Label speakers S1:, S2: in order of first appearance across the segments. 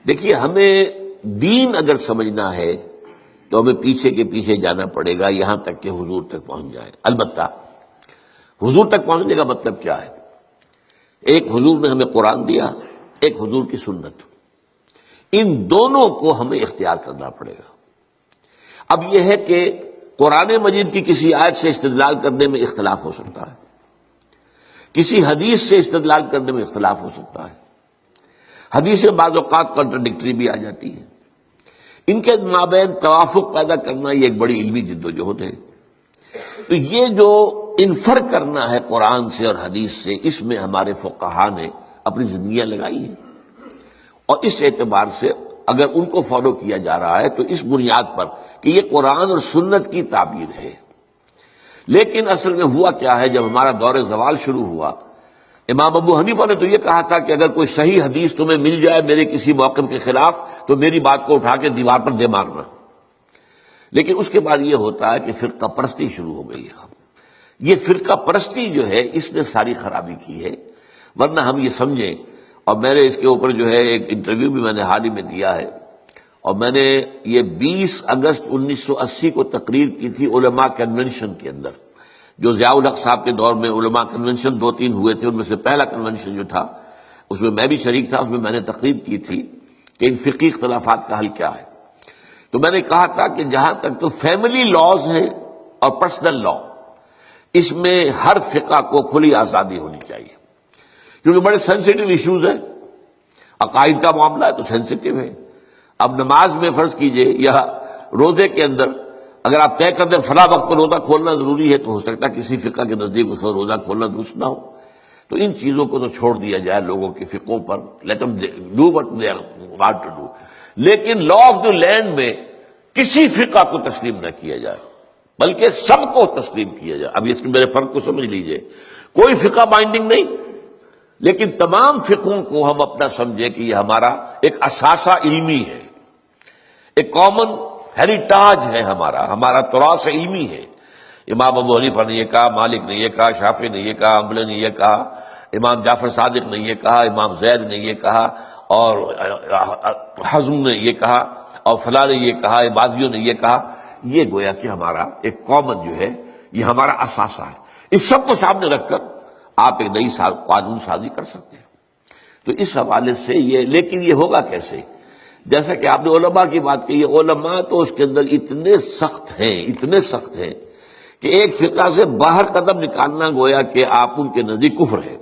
S1: دیکھیے، ہمیں دین اگر سمجھنا ہے تو ہمیں پیچھے کے پیچھے جانا پڑے گا یہاں تک کہ حضور تک پہنچ جائے۔ البتہ حضور تک پہنچنے کا مطلب کیا ہے؟ ایک حضور نے ہمیں قرآن دیا، ایک حضور کی سنت، ان دونوں کو ہمیں اختیار کرنا پڑے گا۔ اب یہ ہے کہ قرآن مجید کی کسی آیت سے استدلال کرنے میں اختلاف ہو سکتا ہے، کسی حدیث سے استدلال کرنے میں اختلاف ہو سکتا ہے، حدیثیں بعض اوقات کنٹراڈکٹری بھی آ جاتی ہیں، ان کے مابین توافق پیدا کرنا یہ ایک بڑی علمی جدوجہد ہے۔ تو یہ جو انفر کرنا ہے قرآن سے اور حدیث سے، اس میں ہمارے فقہا نے اپنی زندگیاں لگائی ہیں، اور اس اعتبار سے اگر ان کو فالو کیا جا رہا ہے تو اس بنیاد پر کہ یہ قرآن اور سنت کی تعبیر ہے۔ لیکن اصل میں ہوا کیا ہے، جب ہمارا دور زوال شروع ہوا، امام ابو حنیفہ نے تو یہ کہا تھا کہ اگر کوئی صحیح حدیث تمہیں مل جائے میرے کسی موقف کے خلاف تو میری بات کو اٹھا کے دیوار پر دے مارنا۔ لیکن اس کے بعد یہ ہوتا ہے کہ فرقہ پرستی شروع ہو گئی ہے۔ یہ فرقہ پرستی جو ہے اس نے ساری خرابی کی ہے، ورنہ ہم یہ سمجھیں، اور میں نے اس کے اوپر جو ہے ایک انٹرویو بھی میں نے حال ہی میں دیا ہے، اور میں نے یہ 20 اگست 1980 کو تقریر کی تھی علماء کنونشن کے اندر، جو ضیاء الحق صاحب کے دور میں علماء کنونشن 2-3 ہوئے تھے، ان میں سے پہلا کنونشن جو تھا اس میں میں بھی شریک تھا، اس میں میں نے تقریر کی تھی کہ ان فقہی اختلافات کا حل کیا ہے۔ تو میں نے کہا تھا کہ جہاں تک تو فیملی لاز ہیں اور پرسنل لا، اس میں ہر فقہ کو کھلی آزادی ہونی چاہیے، کیونکہ بڑے سینسیٹیو ایشوز ہیں، عقائد کا معاملہ ہے تو سینسیٹیو ہے۔ اب نماز میں فرض کیجئے یا روزے کے اندر اگر آپ طے کر دیں فلاں وقت پر روزہ کھولنا ضروری ہے، تو ہو سکتا ہے کسی فقہ کے نزدیک اس وقت روزہ کھولنا درست نہ ہو۔ تو ان چیزوں کو تو چھوڑ دیا جائے لوگوں کے فقہوں پر، let them do what they want to do۔ لیکن لا آف دی لینڈ میں کسی فقہ کو تسلیم نہ کیا جائے، بلکہ سب کو تسلیم کیا جائے۔ اب اس میرے فرق کو سمجھ لیجئے، کوئی فقہ بائنڈنگ نہیں، لیکن تمام فقہوں کو ہم اپنا سمجھیں کہ یہ ہمارا ایک اثاثہ علمی ہے، ایک کامن ہیریٹاج ہے، ہمارا تراث علمی ہے۔ امام ابو حنیفہ نے یہ کہا، مالک نے یہ کہا، شافعی نے یہ کہا، حنبلی نے یہ کہا، امام جعفر صادق نے یہ کہا، امام زید نے یہ کہا، اور حزم نے یہ کہا، اور فلاں نے یہ کہا، بازیوں نے یہ کہا۔ یہ گویا کہ ہمارا ایک کامن جو ہے، یہ ہمارا اثاثہ ہے۔ اس سب کو سامنے رکھ کر آپ ایک نئی قانون سازی کر سکتے ہیں۔ تو اس حوالے سے یہ، لیکن یہ ہوگا کیسے؟ جیسا کہ آپ نے علماء کی بات کی، علماء تو اس کے اندر اتنے سخت ہیں کہ ایک فقہ سے باہر قدم نکالنا گویا کہ آپ ان کے نزدیک کفر ہے۔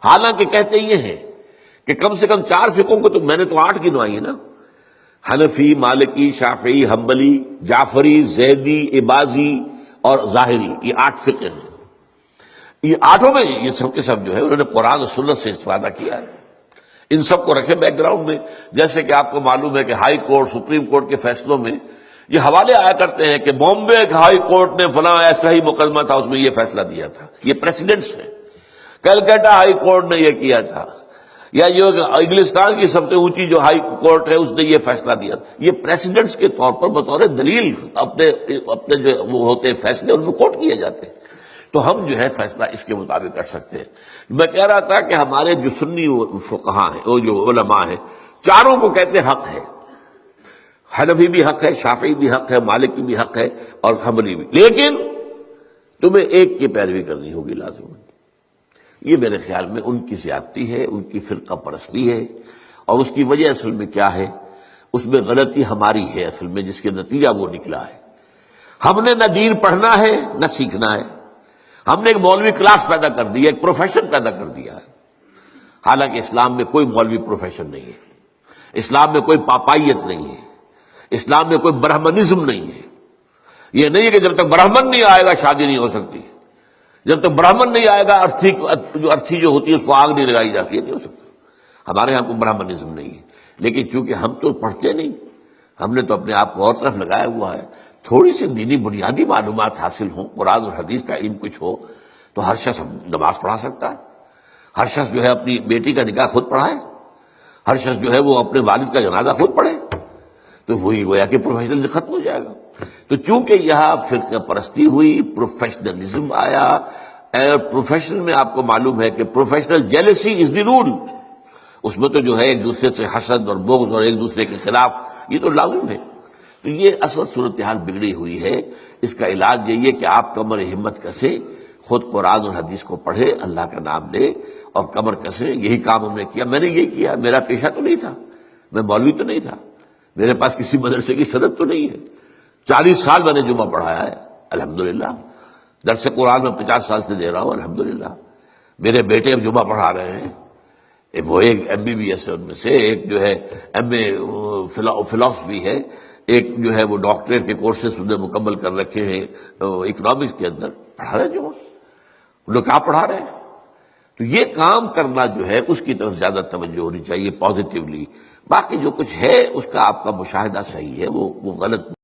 S1: حالانکہ کہتے یہ ہیں کہ کم سے کم 4 فقہوں کو تو میں نے تو 8 گنوائی ہے نا، حنفی، مالکی، شافعی، حنبلی، جعفری، زیدی، عباضی اور ظاہری، یہ 8 فقہ ہیں۔ یہ 8 میں یہ سب کے سب جو ہے انہوں نے قرآن اور سنت سے استفادہ کیا ہے۔ ان سب کو رکھے بیک گراؤنڈ میں، جیسے کہ آپ کو معلوم ہے کہ ہائی کورٹ، سپریم کورٹ کے فیصلوں میں یہ حوالے آیا کرتے ہیں کہ بامبے ہائی کورٹ نے فلاں ایسا ہی مقدمہ تھا، اس میں یہ فیصلہ دیا تھا۔ یہ پریسیڈنٹس ہیں۔ کلکتہ ہائی کورٹ نے یہ کیا تھا، یا جو انگلستان کی سب سے اونچی جو ہائی کورٹ ہے اس نے یہ فیصلہ دیا۔ یہ پریسیڈنٹس کے طور پر بطور دلیل اپنے جو وہ ہوتے ہیں فیصلے ان میں کوٹ کیے جاتے ہیں، تو ہم جو ہے فیصلہ اس کے مطابق کر سکتے ہیں۔ میں کہہ رہا تھا کہ ہمارے جو سنی فقہا ہیں، وہ جو علماء ہیں، چاروں کو کہتے ہیں حق ہے، حنفی بھی حق ہے، شافعی بھی حق ہے، مالکی بھی حق ہے اور حنبلی بھی، لیکن تمہیں ایک کی پیروی کرنی ہوگی لازم۔ یہ میرے خیال میں ان کی زیادتی ہے، ان کی فرقہ پرستی ہے، اور اس کی وجہ اصل میں کیا ہے، اس میں غلطی ہماری ہے اصل میں، جس کے نتیجہ وہ نکلا ہے۔ ہم نے نہ دین پڑھنا ہے نہ سیکھنا ہے، ہم نے ایک مولوی کلاس پیدا کر دی ہے، ایک پروفیشن پیدا کر دیا ہے۔ حالانکہ اسلام میں کوئی مولوی پروفیشن نہیں ہے، اسلام میں کوئی پاپائیت نہیں ہے، اسلام میں کوئی برہمنزم نہیں ہے۔ یہ نہیں ہے کہ جب تک برہمن نہیں آئے گا شادی نہیں ہو سکتی، جب تک برہمن نہیں آئے گا ارتھی جو ہوتی ہے اس کو آگ نہیں لگائی جاتی، یہ نہیں ہو سکتا۔ ہمارے ہاں کوئی برہمنزم نہیں ہے، لیکن چونکہ ہم تو پڑھتے نہیں، ہم نے تو اپنے آپ کو اور طرف لگایا ہوا ہے۔ تھوڑی سی دینی بنیادی معلومات حاصل ہوں، قرآن اور حدیث کا علم کچھ ہو، تو ہر شخص نماز پڑھا سکتا ہے، ہر شخص جو ہے اپنی بیٹی کا نکاح خود پڑھائے، ہر شخص جو ہے وہ اپنے والد کا جنازہ خود پڑھے، تو وہی گویا کہ پروفیشنل ختم ہو جائے گا۔ تو چونکہ یہاں فرقہ پرستی ہوئی، پروفیشنلزم آیا، اور پروفیشن میں آپ کو معلوم ہے کہ پروفیشنل جیلسی از دی رول، اس میں تو جو ہے ایک دوسرے سے حسد اور بغض اور ایک دوسرے کے خلاف یہ تو لازم ہے. تو یہ اصل صورتحال بگڑی ہوئی ہے. اس کا علاج یہی ہے کہ آپ کمر ہمت کسے، خود قرآن اور حدیث کو پڑھے، اللہ کا نام لے اور کمر کسے. یہی کام ہم نے کیا، میں نے یہی کیا. میرا پیشہ تو نہیں تھا، میں مولوی تو نہیں تھا، میرے پاس کسی مدرسے کی سند تو نہیں ہے. 40 سال میں نے جمعہ پڑھایا ہے الحمدللہ. درس قرآن میں 50 سال سے دے رہا ہوں الحمدللہ. میرے بیٹے اب جمعہ پڑھا رہے ہیں. وہ ایک MBBS ہے ان میں سے، ایک جو ہے MA فلاسفی ہے، ایک جو ہے وہ ڈاکٹریٹ کے کورسز انہوں نے مکمل کر رکھے ہیں اکنامکس کے اندر. پڑھا رہے ہیں جمعہ. ان لوگ کہاں پڑھا رہے ہیں؟ تو یہ کام کرنا جو ہے اس کی طرف زیادہ توجہ ہونی چاہیے پازیٹیولی. باقی جو کچھ ہے اس کا آپ کا مشاہدہ صحیح ہے، وہ غلط